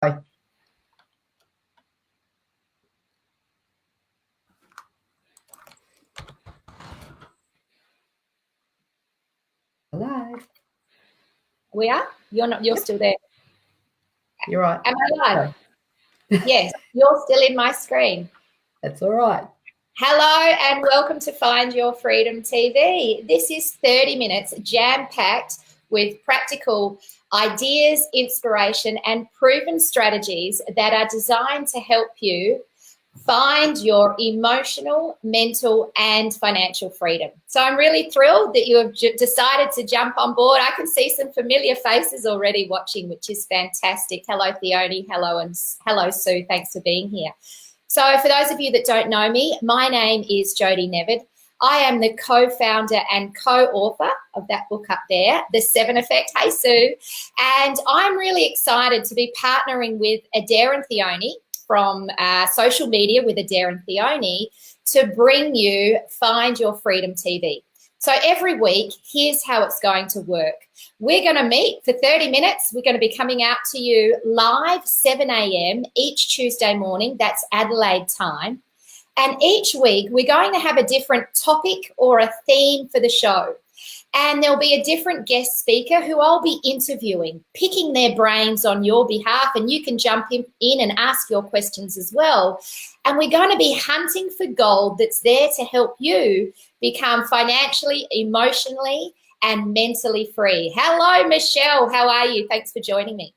Bye. Hello. We are? You're not, you're still there. You're right. Am I live? Yes, you're still in my screen. That's all right. Hello and welcome to Find Your Freedom TV. This is 30 minutes jam-packed with practical ideas, inspiration and proven strategies that are designed to help you find your emotional, mental and financial freedom. So I'm really thrilled that you have decided to jump on board. I can see some familiar faces already watching, which is fantastic. Hello, Theone. Hello, Sue. Thanks for being here. So for those of you that don't know me, my name is Jodie Nevid. I am the co-founder and co-author of that book up there, The 7 Effect. Hey, Sue. And I'm really excited to be partnering with Adair and Theone from social media with Adair and Theone to bring you Find Your Freedom TV. So every week, here's how it's going to work. We're going to meet for 30 minutes. We're going to be coming out to you live 7 a.m. each Tuesday morning. That's Adelaide time. And each week, we're going to have a different topic or a theme for the show. And there'll be a different guest speaker who I'll be interviewing, picking their brains on your behalf, and you can jump in and ask your questions as well. And we're going to be hunting for gold that's there to help you become financially, emotionally, and mentally free. Hello, Michelle. How are you? Thanks for joining me.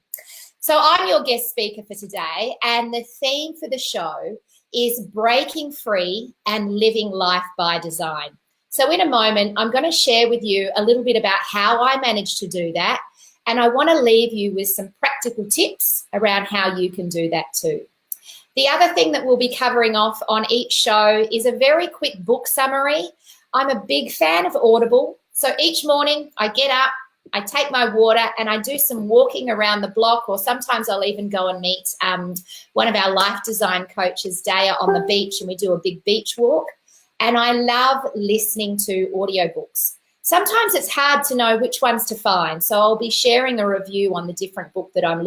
So I'm your guest speaker for today, and the theme for the show is breaking free and living life by design. So in a moment, I'm going to share with you a little bit about how I managed to do that. And I want to leave you with some practical tips around how you can do that too. The other thing that we'll be covering off on each show is a very quick book summary. I'm a big fan of Audible. So each morning I get up, I take my water and I do some walking around the block, or sometimes I'll even go and meet one of our life design coaches, Daya, on the beach, and we do a big beach walk. And I love listening to audiobooks. Sometimes it's hard to know which ones to find. So I'll be sharing a review on the different book that I'm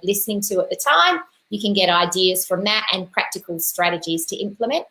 listening to at the time. You can get ideas from that and practical strategies to implement.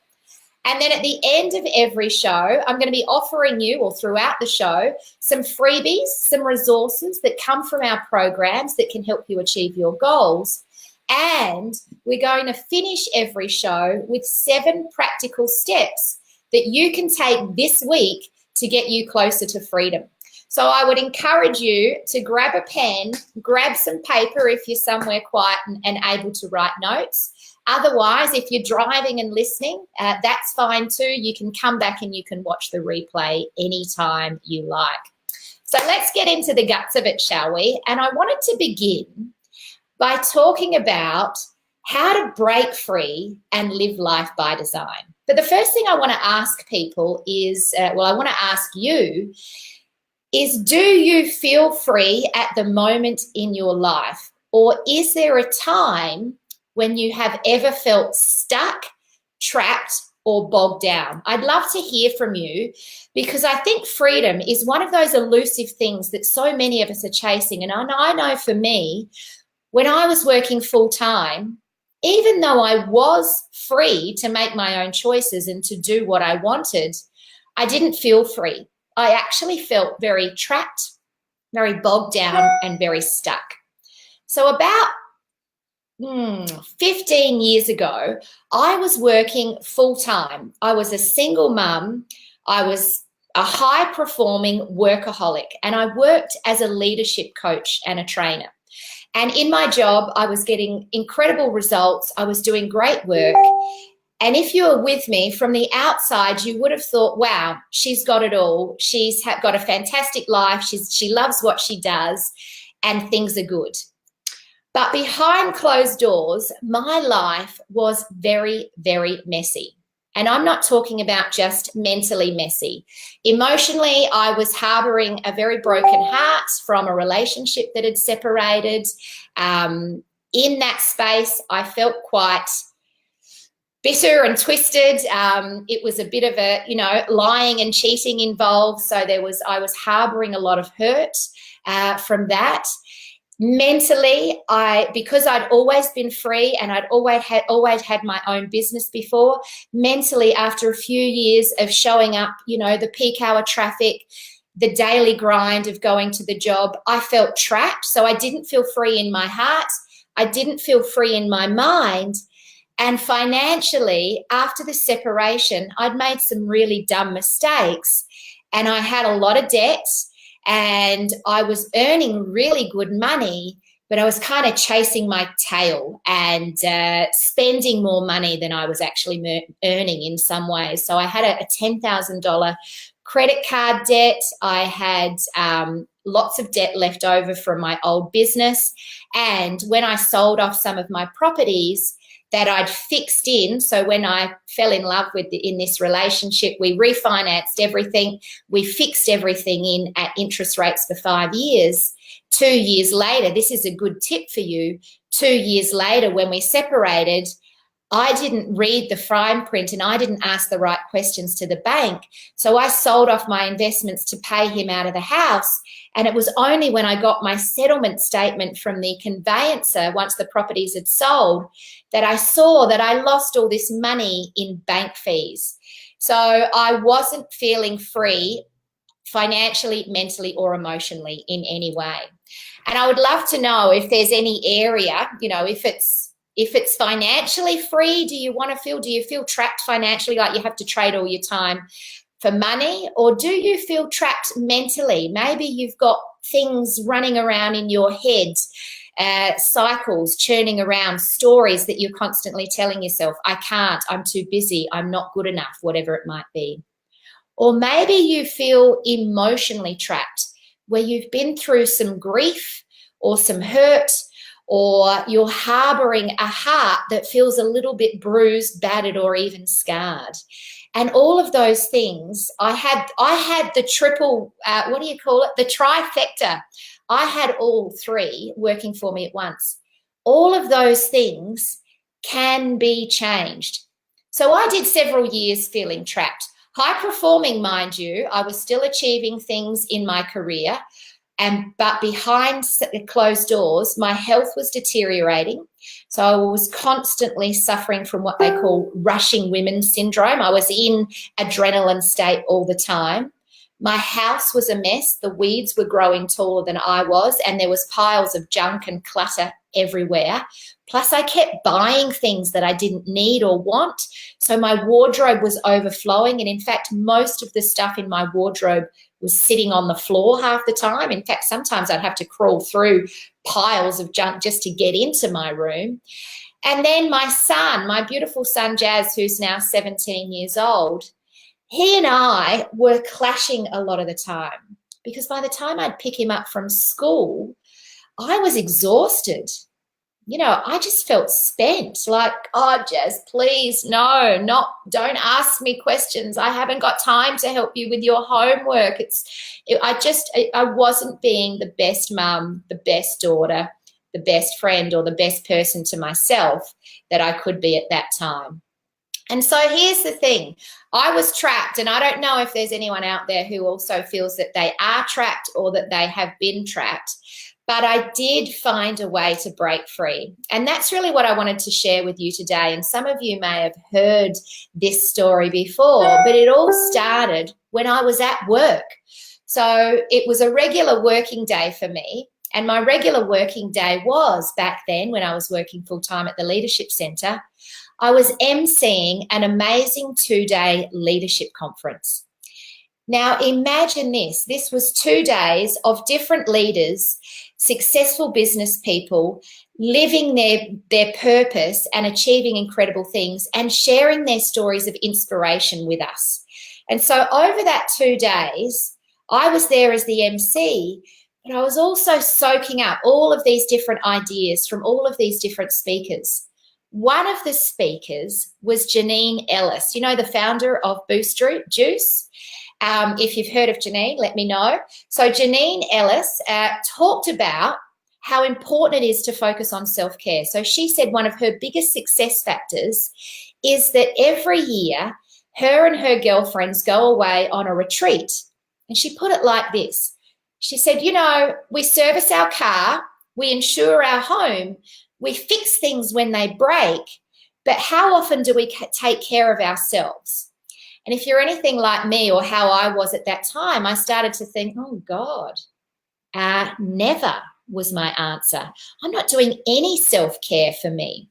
And then at the end of every show, I'm going to be offering you, or throughout the show, some freebies, some resources that come from our programs that can help you achieve your goals. And we're going to finish every show with 7 practical steps that you can take this week to get you closer to freedom. So I would encourage you to grab a pen, grab some paper if you're somewhere quiet and able to write notes. Otherwise, if you're driving and listening, that's fine too. You can come back and you can watch the replay anytime you like. So let's get into the guts of it, shall we? And I wanted to begin by talking about how to break free and live life by design. But the first thing I want to ask people is, I want to ask you, is do you feel free at the moment in your life? Or is there a time when you have ever felt stuck, trapped, or bogged down? I'd love to hear from you, because I think freedom is one of those elusive things that so many of us are chasing. And I know for me, when I was working full-time, even though I was free to make my own choices and to do what I wanted, I didn't feel free. I actually felt very trapped, very bogged down, and very stuck. So about 15 years ago, I was working full-time. I was a single mum. I was a high-performing workaholic, and I worked as a leadership coach and a trainer. And in my job, I was getting incredible results. I was doing great work. And if you were with me from the outside, you would have thought, wow, she's got it all. She's got a fantastic life. She loves what she does, and things are good. But behind closed doors, my life was very, very messy. And I'm not talking about just mentally messy. Emotionally, I was harboring a very broken heart from a relationship that had separated. In that space, I felt quite bitter and twisted. It was a bit of a, lying and cheating involved. So I was harboring a lot of hurt from that. Mentally, because I'd always been free and I'd always had my own business before, mentally, after a few years of showing up, the peak hour traffic, the daily grind of going to the job, I felt trapped. So I didn't feel free in my heart. I didn't feel free in my mind. And financially, after the separation, I'd made some really dumb mistakes and I had a lot of debt and I was earning really good money, but I was kind of chasing my tail and spending more money than I was actually earning in some ways. So I had a $10,000 credit card debt. I had lots of debt left over from my old business. And when I sold off some of my properties that I'd fixed in, so when I fell in love in this relationship, we refinanced everything. We fixed everything in at interest rates for 5 years. 2 years later, this is a good tip for you, 2 years later when we separated, I didn't read the fine print and I didn't ask the right questions to the bank. So I sold off my investments to pay him out of the house. And it was only when I got my settlement statement from the conveyancer, once the properties had sold, that I saw that I lost all this money in bank fees. So I wasn't feeling free financially, mentally, or emotionally in any way. And I would love to know if there's any area, if it's financially free, do you feel trapped financially, like you have to trade all your time for money? Or do you feel trapped mentally? Maybe you've got things running around in your head, cycles churning around, stories that you're constantly telling yourself, I can't, I'm too busy, I'm not good enough, whatever it might be. Or maybe you feel emotionally trapped, where you've been through some grief or some hurt, or you're harboring a heart that feels a little bit bruised, battered, or even scarred. And all of those things, I had the triple, the trifecta. I had all three working for me at once. All of those things can be changed. So I did several years feeling trapped. High performing, mind you, I was still achieving things in my career. But behind closed doors, my health was deteriorating. So I was constantly suffering from what they call rushing women syndrome. I was in adrenaline state all the time. My house was a mess. The weeds were growing taller than I was, and there was piles of junk and clutter everywhere. Plus, I kept buying things that I didn't need or want. So my wardrobe was overflowing. And in fact, most of the stuff in my wardrobe was sitting on the floor half the time. In fact, sometimes I'd have to crawl through piles of junk just to get into my room. And then my son, my beautiful son, Jazz, who's now 17 years old, he and I were clashing a lot of the time, because by the time I'd pick him up from school, I was exhausted. I just felt spent, like, oh, Jazz, please, don't ask me questions. I haven't got time to help you with your homework. I wasn't being the best mum, the best daughter, the best friend, or the best person to myself that I could be at that time. And so here's the thing. I was trapped, and I don't know if there's anyone out there who also feels that they are trapped or that they have been trapped. But I did find a way to break free. And that's really what I wanted to share with you today. And some of you may have heard this story before, but it all started when I was at work. So it was a regular working day for me. And my regular working day was, back then when I was working full-time at the Leadership Centre, I was emceeing an amazing 2-day leadership conference. Now, imagine this. This was 2 days of different leaders, successful business people, living their purpose and achieving incredible things and sharing their stories of inspiration with us. And so over that 2 days, I was there as the MC, but I was also soaking up all of these different ideas from all of these different speakers. One of the speakers was Janine Ellis, the founder of Boost Juice. If you've heard of Janine, let me know. So Janine Ellis talked about how important it is to focus on self-care. So she said one of her biggest success factors is that every year her and her girlfriends go away on a retreat. And she put it like this. She said, we service our car we insure our home, we fix things when they break, but how often do we take care of ourselves? And if you're anything like me or how I was at that time, I started to think, oh God, never was my answer. I'm not doing any self-care for me.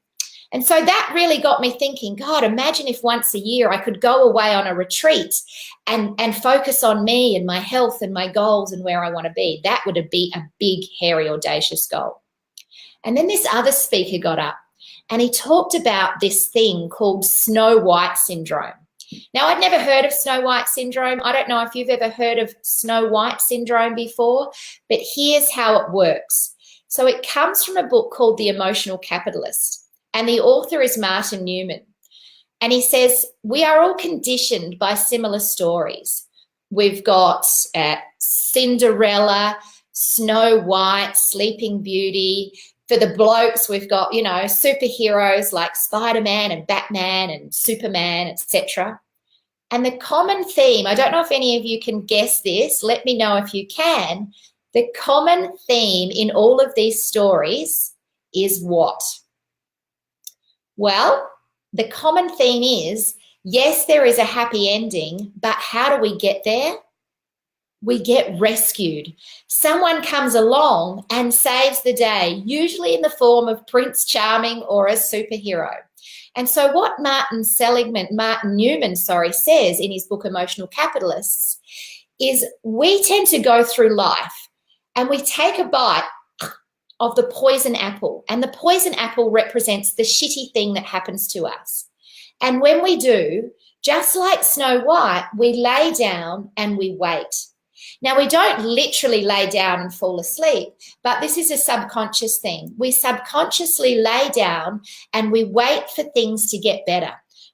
And so that really got me thinking, God, imagine if once a year I could go away on a retreat and focus on me and my health and my goals and where I want to be. That would be a big, hairy, audacious goal. And then this other speaker got up and he talked about this thing called Snow White syndrome. Now, I'd never heard of Snow White syndrome. I don't know if you've ever heard of Snow White syndrome before, but here's how it works. So it comes from a book called The Emotional Capitalist, and the author is Martin Newman. And he says, we are all conditioned by similar stories. We've got Cinderella, Snow White, Sleeping Beauty. For the blokes, we've got, you know, superheroes like Spider-Man and Batman and Superman, etc. And the common theme, I don't know if any of you can guess this, let me know if you can. The common theme in all of these stories is what? Well, the common theme is, yes, there is a happy ending, but how do we get there? We get rescued. Someone comes along and saves the day, usually in the form of Prince Charming or a superhero. And so what Martin Newman says in his book Emotional Capitalists is we tend to go through life and we take a bite of the poison apple, and the poison apple represents the shitty thing that happens to us. And when we do, just like Snow White, we lay down and we wait. Now, we don't literally lay down and fall asleep, but this is a subconscious thing. We subconsciously lay down and we wait for things to get better.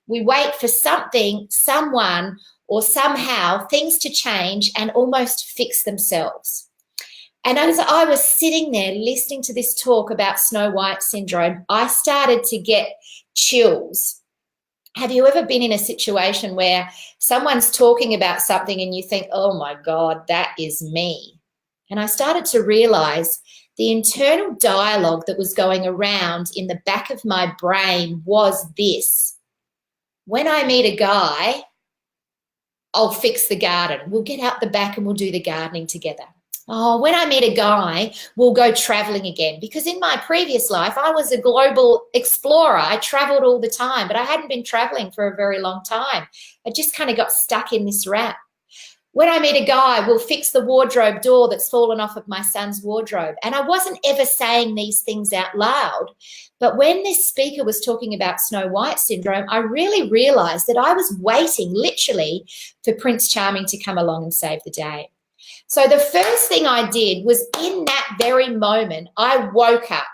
We wait for something, someone, or somehow things to change and almost fix themselves. And as I was sitting there listening to this talk about Snow White syndrome, I started to get chills. Have you ever been in a situation where someone's talking about something and you think, oh my God, that is me? And I started to realize the internal dialogue that was going around in the back of my brain was this. When I meet a guy, I'll fix the garden. We'll get out the back and we'll do the gardening together. Oh, when I meet a guy, we'll go traveling again. Because in my previous life, I was a global explorer. I traveled all the time, but I hadn't been traveling for a very long time. I just kind of got stuck in this rut. When I meet a guy, we'll fix the wardrobe door that's fallen off of my son's wardrobe. And I wasn't ever saying these things out loud. But when this speaker was talking about Snow White syndrome, I really realized that I was waiting literally for Prince Charming to come along and save the day. So the first thing I did was in that very moment, I woke up.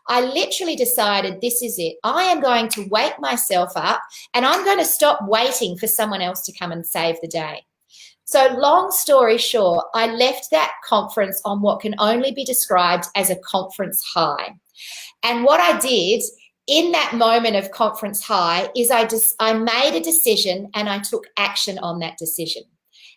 I literally decided this is it. I am going to wake myself up and I'm going to stop waiting for someone else to come and save the day. So long story short, I left that conference on what can only be described as a conference high. And what I did in that moment of conference high is I made a decision and I took action on that decision.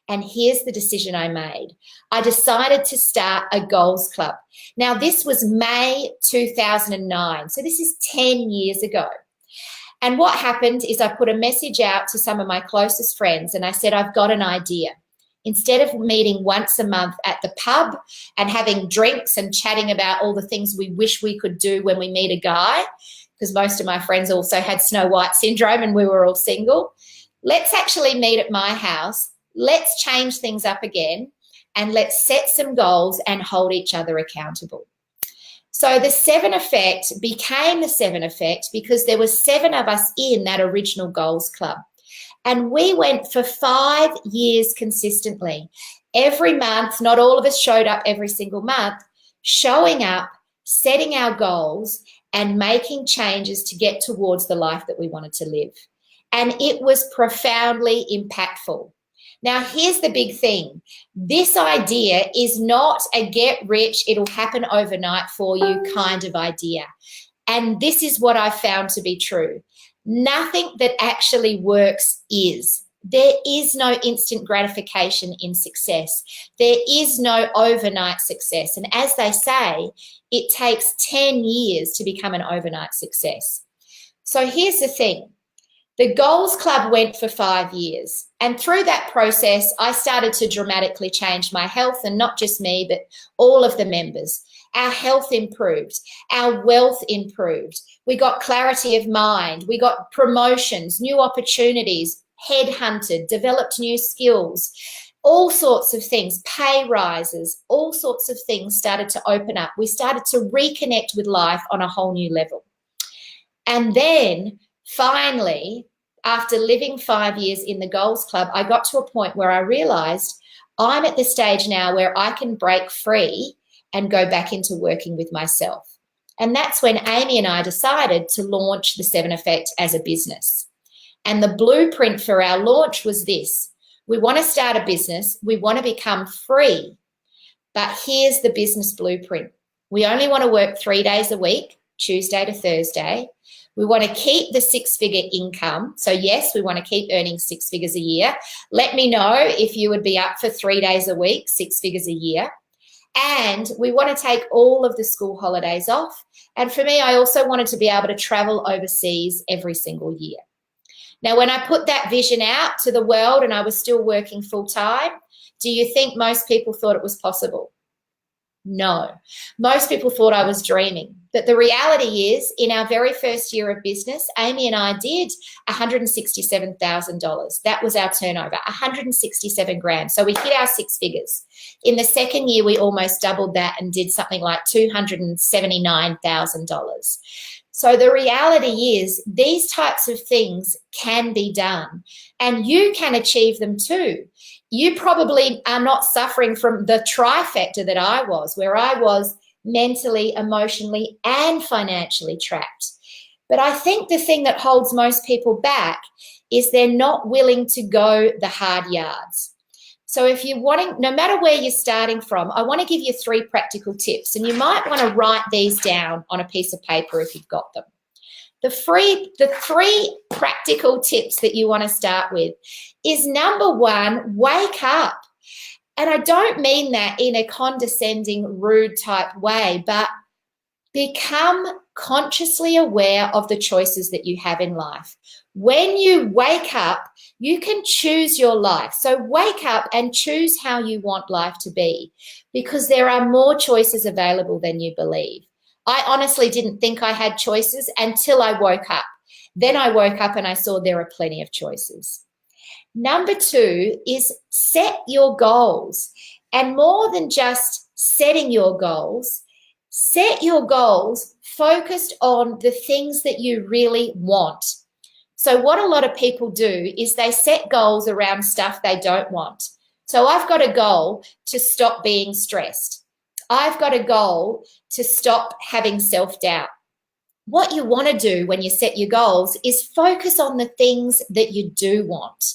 And here's the decision I made. I decided to start a goals club. Now, this was May 2009. So this is 10 years ago. And what happened is I put a message out to some of my closest friends and I said, I've got an idea. Instead of meeting once a month at the pub and having drinks and chatting about all the things we wish we could do when we meet a guy, because most of my friends also had Snow White syndrome and we were all single, let's actually meet at my house. Let's change things up again and let's set some goals and hold each other accountable. So the 7 effect became the 7 effect because there were 7 of us in that original goals club. And we went for 5 years consistently. Every month, not all of us showed up every single month, showing up, setting our goals and making changes to get towards the life that we wanted to live. And it was profoundly impactful. Now, here's the big thing. This idea is not a get rich, it'll happen overnight for you kind of idea. And this is what I found to be true. Nothing that actually works is. There is no instant gratification in success. There is no overnight success. And as they say, it takes 10 years to become an overnight success. So here's the thing. The Goals Club went for 5 years. And through that process, I started to dramatically change my health, and not just me, but all of the members. Our health improved. Our wealth improved. We got clarity of mind. We got promotions, new opportunities, headhunted, developed new skills, all sorts of things, pay rises, all sorts of things started to open up. We started to reconnect with life on a whole new level. And then finally, after living 5 years in the Goals Club, I got to a point where I realized I'm at the stage now where I can break free and go back into working with myself. And that's when Amy and I decided to launch the 7 Effect as a business. And the blueprint for our launch was this. We want to start a business. We want to become free. But here's the business blueprint. We only want to work 3 days a week, Tuesday to Thursday. We want to keep the 6-figure income. So yes, we want to keep earning 6 figures a year. Let me know if you would be up for 3 days a week, 6 figures a year. And we want to take all of the school holidays off. And for me, I also wanted to be able to travel overseas every single year. Now, when I put that vision out to the world and I was still working full time, do you think most people thought it was possible? No. Most people thought I was dreaming. But the reality is, in our very first year of business, Amy and I did $167,000. That was our turnover, 167 grand. So we hit our 6 figures. In the second year, we almost doubled that and did something like $279,000. So the reality is these types of things can be done and you can achieve them too. You probably are not suffering from the trifecta that I was, where I was mentally, emotionally, and financially trapped. But I think the thing that holds most people back is they're not willing to go the hard yards. So if you're wanting, no matter where you're starting from, I want to give you 3 practical tips, and you might want to write these down on a piece of paper if you've got them. The 3 practical tips that you want to start with is, number 1, wake up. And I don't mean that in a condescending, rude type way, but become consciously aware of the choices that you have in life. When you wake up, you can choose your life. So wake up and choose how you want life to be, because there are more choices available than you believe. I honestly didn't think I had choices until I woke up. Then I woke up and I saw there are plenty of choices. Number 2 is set your goals. And more than just setting your goals, set your goals focused on the things that you really want. So what a lot of people do is they set goals around stuff they don't want. So I've got a goal to stop being stressed. I've got a goal to stop having self-doubt. What you want to do when you set your goals is focus on the things that you do want.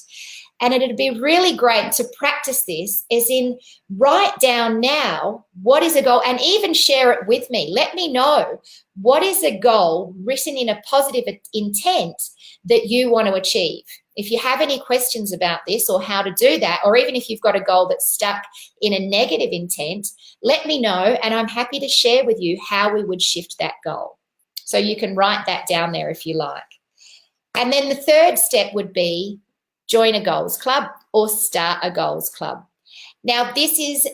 And it'd be really great to practice this, as in write down now what is a goal, and even share it with me. Let me know what is a goal written in a positive intent that you want to achieve. If you have any questions about this or how to do that, or even if you've got a goal that's stuck in a negative intent, let me know and I'm happy to share with you how we would shift that goal. So you can write that down there if you like. And then the 3rd step would be join a goals club or start a goals club. Now, this is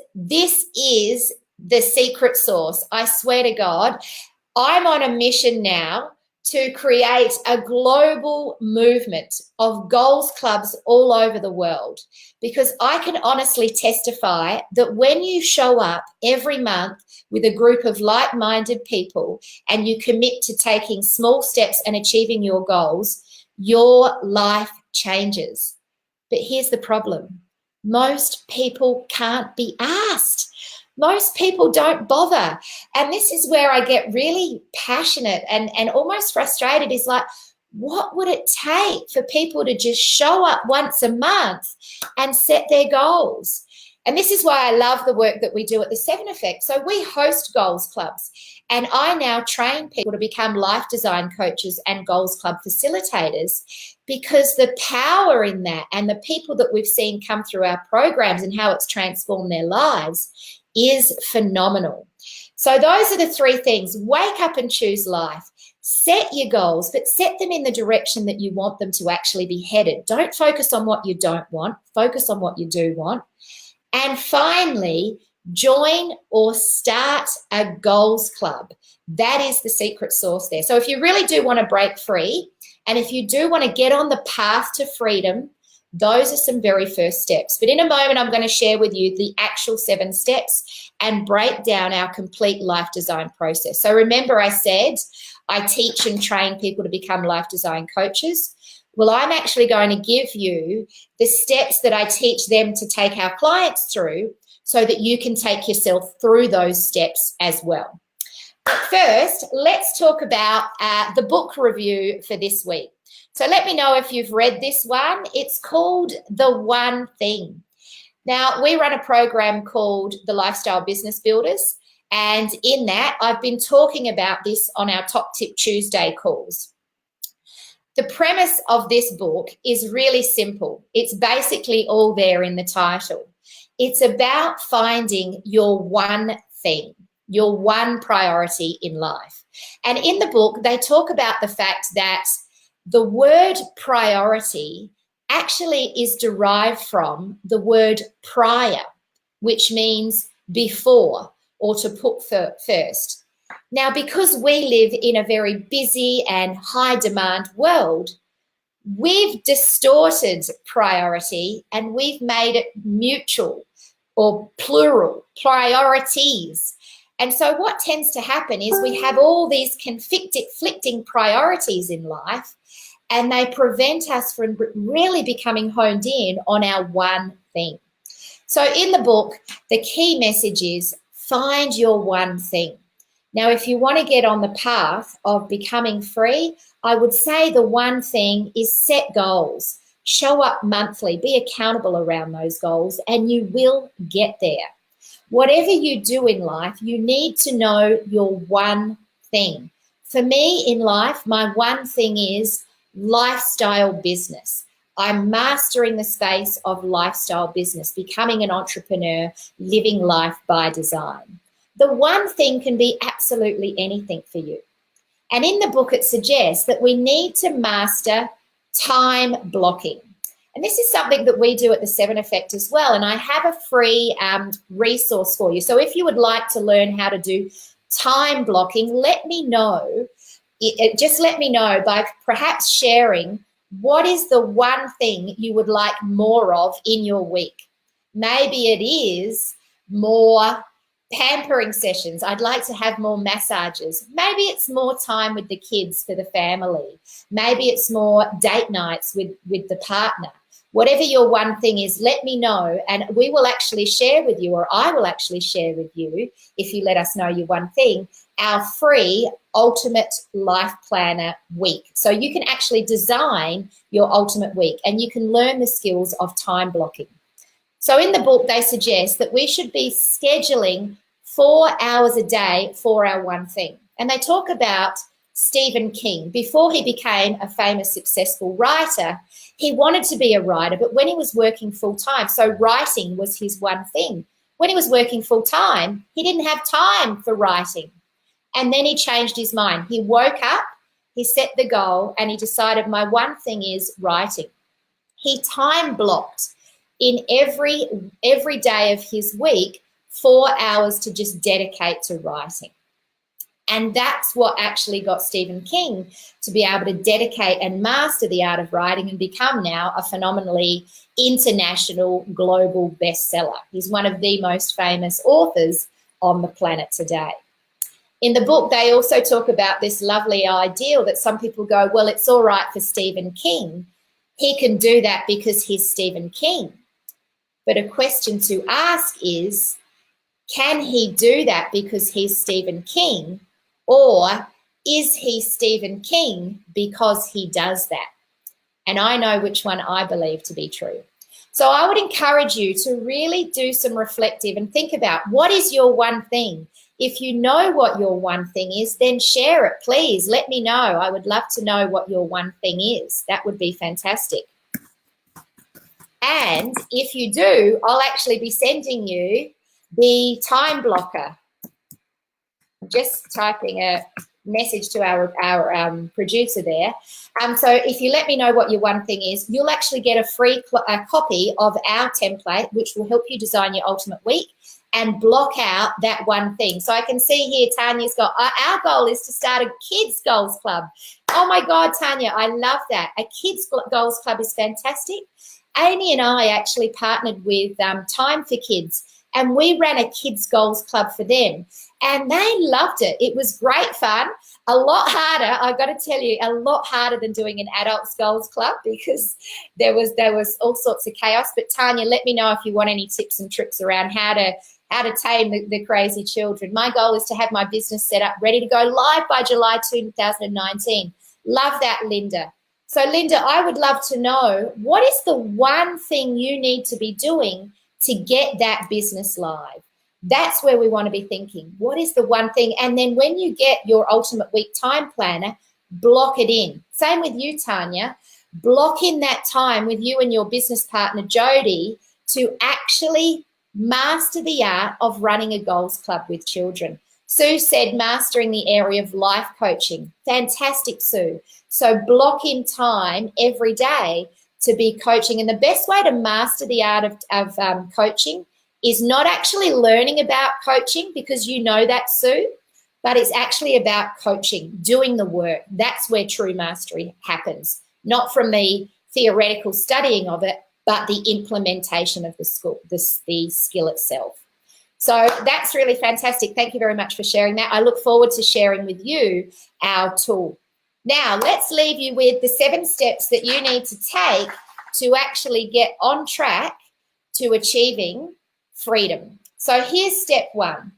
the secret sauce. I swear to God, I'm on a mission now to create a global movement of goals clubs all over the world, because I can honestly testify that when you show up every month with a group of like-minded people and you commit to taking small steps and achieving your goals, your life changes. But here's the problem. Most people can't be asked. Most people don't bother. And this is where I get really passionate and almost frustrated, is like, what would it take for people to just show up once a month and set their goals? And this is why I love the work that we do at the Seven Effect. So we host goals clubs, and I now train people to become life design coaches and goals club facilitators, because the power in that and the people that we've seen come through our programs and how it's transformed their lives is phenomenal. So those are the three things. Wake up and choose life. Set your goals, but set them in the direction that you want them to actually be headed. Don't focus on what you don't want. Focus on what you do want. And finally, join or start a goals club. That is the secret sauce there. So if you really do want to break free, and if you do want to get on the path to freedom, those are some very first steps. But in a moment, I'm going to share with you the actual 7 steps and break down our complete life design process. So remember, I said I teach and train people to become life design coaches. Well, I'm actually going to give you the steps that I teach them to take our clients through, so that you can take yourself through those steps as well. But first, let's talk about the book review for this week. So let me know if you've read this one. It's called The One Thing. Now, we run a program called the Lifestyle Business Builders, and in that, I've been talking about this on our Top Tip Tuesday calls. The premise of this book is really simple. It's basically all there in the title. It's about finding your one thing, your one priority in life. And in the book, they talk about the fact that the word priority actually is derived from the word prior, which means before or to put first. Now, because we live in a very busy and high demand world, we've distorted priority and we've made it mutual or plural, priorities. And so what tends to happen is we have all these conflicting priorities in life, and they prevent us from really becoming honed in on our one thing. So in the book, the key message is find your one thing. Now, if you want to get on the path of becoming free, I would say the one thing is set goals. Show up monthly, be accountable around those goals, and you will get there. Whatever you do in life, you need to know your one thing. For me in life, my one thing is lifestyle business. I'm mastering the space of lifestyle business, becoming an entrepreneur, living life by design. The one thing can be absolutely anything for you. And in the book, it suggests that we need to master time blocking. And this is something that we do at the Seven Effect as well. And I have a free resource for you. So if you would like to learn how to do time blocking, let me know. Just let me know by perhaps sharing what is the one thing you would like more of in your week. Maybe it is more pampering sessions. I'd like to have more massages. Maybe it's more time with the kids for the family. Maybe it's more date nights with the partner. Whatever your one thing is, let me know, and we will actually share with you, or I will actually share with you, if you let us know your one thing, our free ultimate life planner week. So you can actually design your ultimate week, and you can learn the skills of time blocking. So in the book, they suggest that we should be scheduling 4 hours a day for our one thing. And they talk about Stephen King. Before he became a famous, successful writer, he wanted to be a writer, but when he was working full-time, so writing was his one thing. When he was working full-time, he didn't have time for writing. And then he changed his mind. He woke up, he set the goal, and he decided my one thing is writing. He time blocked in every day of his week 4 hours to just dedicate to writing. And that's what actually got Stephen King to be able to dedicate and master the art of writing and become now a phenomenally international global bestseller. He's one of the most famous authors on the planet today. In the book, they also talk about this lovely ideal that some people go, well, it's all right for Stephen King. He can do that because he's Stephen King. But a question to ask is, can he do that because he's Stephen King? Or is he Stephen King because he does that? And I know which one I believe to be true. So I would encourage you to really do some reflective and think about what is your one thing. If you know what your one thing is, then share it, please. Let me know. I would love to know what your one thing is. That would be fantastic. And if you do, I'll actually be sending you the time blocker. I'm just typing a message to our producer there. So if you let me know what your one thing is, you'll actually get a free copy of our template, which will help you design your ultimate week and block out that one thing. So I can see here Tanya's got, our goal is to start a kids goals club. Oh my God, Tanya, I love that. A kids goals club is fantastic. Amy and I actually partnered with Time for Kids, and we ran a kids goals club for them, and they loved it. It was great fun. A lot harder, I've got to tell you, a lot harder than doing an adults goals club, because there was all sorts of chaos. But Tanya, let me know if you want any tips and tricks around how to tame the crazy children. My goal is to have my business set up, ready to go live by July 2019. Love that, Linda. So, Linda, I would love to know, what is the one thing you need to be doing to get that business live? That's where we want to be thinking. What is the one thing? And then when you get your ultimate week time planner, block it in. Same with you, Tanya. Block in that time with you and your business partner, Jodie, to actually master the art of running a goals club with children. Sue said mastering the area of life coaching. Fantastic, Sue. So block in time every day to be coaching. And the best way to master the art of coaching is not actually learning about coaching, because you know that, Sue, but it's actually about coaching, doing the work. That's where true mastery happens, not from the theoretical studying of it, but the implementation of the skill itself. So that's really fantastic. Thank you very much for sharing that. I look forward to sharing with you our tool. Now, let's leave you with the 7 steps that you need to take to actually get on track to achieving freedom. So here's step 1.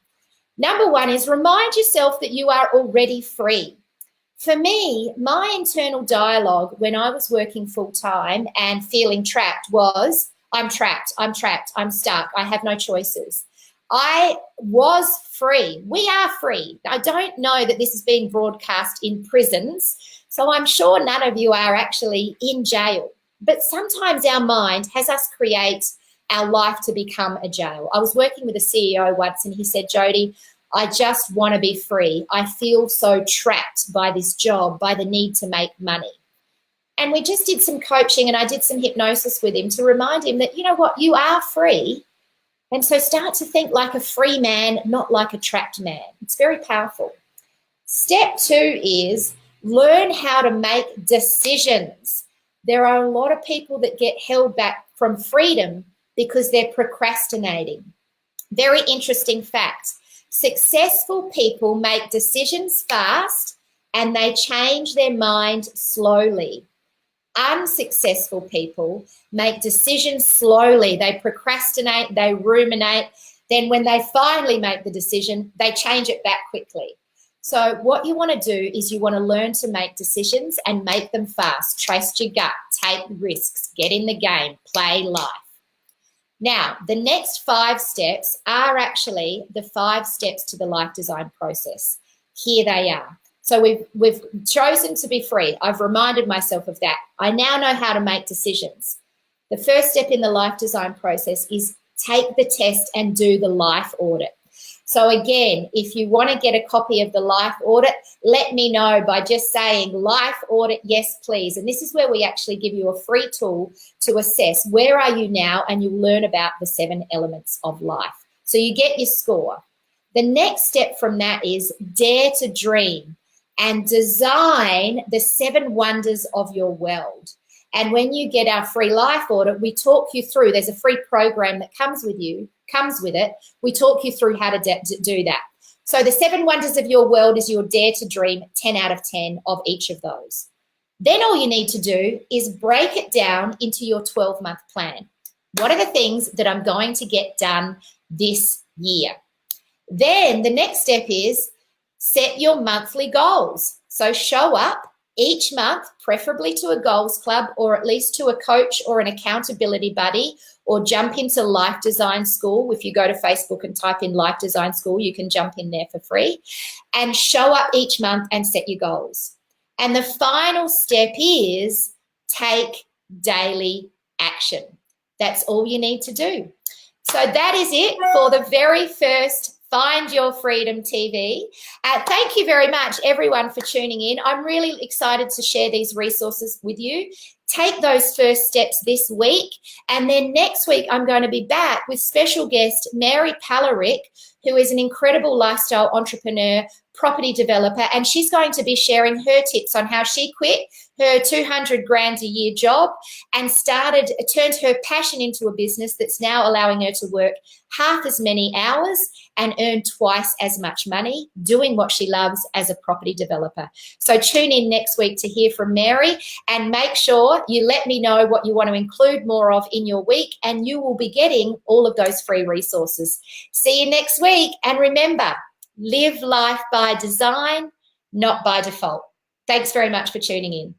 Number 1 is remind yourself that you are already free. For me, my internal dialogue when I was working full-time and feeling trapped was, I'm trapped, I'm stuck, I have no choices. I was free. We are free. I don't know that this is being broadcast in prisons, so I'm sure none of you are actually in jail. But sometimes our mind has us create our life to become a jail. I was working with a CEO once, and he said, Jodie, I just want to be free. I feel so trapped by this job, by the need to make money. And we just did some coaching, and I did some hypnosis with him to remind him that, you know what, you are free. And so start to think like a free man, not like a trapped man. It's very powerful. Step 2 is learn how to make decisions. There are a lot of people that get held back from freedom because they're procrastinating. Very interesting fact. Successful people make decisions fast and they change their mind slowly. Unsuccessful people make decisions slowly. They procrastinate, they ruminate. Then when they finally make the decision, they change it back quickly. So what you want to do is you want to learn to make decisions and make them fast. Trust your gut, take risks, get in the game, play life. Now, the next 5 steps are actually the 5 steps to the life design process. Here they are. So we've chosen to be free. I've reminded myself of that. I now know how to make decisions. The first step in the life design process is take the test and do the life audit. So again, if you want to get a copy of the life audit, let me know by just saying life audit, yes, please. And this is where we actually give you a free tool to assess where are you now, and you'll learn about the 7 elements of life. So you get your score. The next step from that is dare to dream and design the 7 wonders of your world. And when you get our free life audit, we talk you through, there's a free program that comes with it. We talk you through how to do that. So the 7 wonders of your world is your dare to dream, 10 out of 10 of each of those. Then all you need to do is break it down into your 12-month plan. What are the things that I'm going to get done this year? Then the next step is set your monthly goals. So show up each month, preferably to a goals club or at least to a coach or an accountability buddy, or jump into Life Design School. If you go to Facebook and type in Life Design School, you can jump in there for free, and show up each month and set your goals. And the final step is take daily action. That's all you need to do. So that is it for the very first Find Your Freedom TV. Thank you very much, everyone, for tuning in. I'm really excited to share these resources with you. Take those first steps this week, and then next week I'm going to be back with special guest Mary Palarick, who is an incredible lifestyle entrepreneur, property developer, and she's going to be sharing her tips on how she quit her 200 grand a year job and turned her passion into a business that's now allowing her to work half as many hours and earn twice as much money doing what she loves as a property developer. So tune in next week to hear from Mary, and make sure you let me know what you want to include more of in your week, and you will be getting all of those free resources. See you next week, and remember, live life by design, not by default. Thanks very much for tuning in.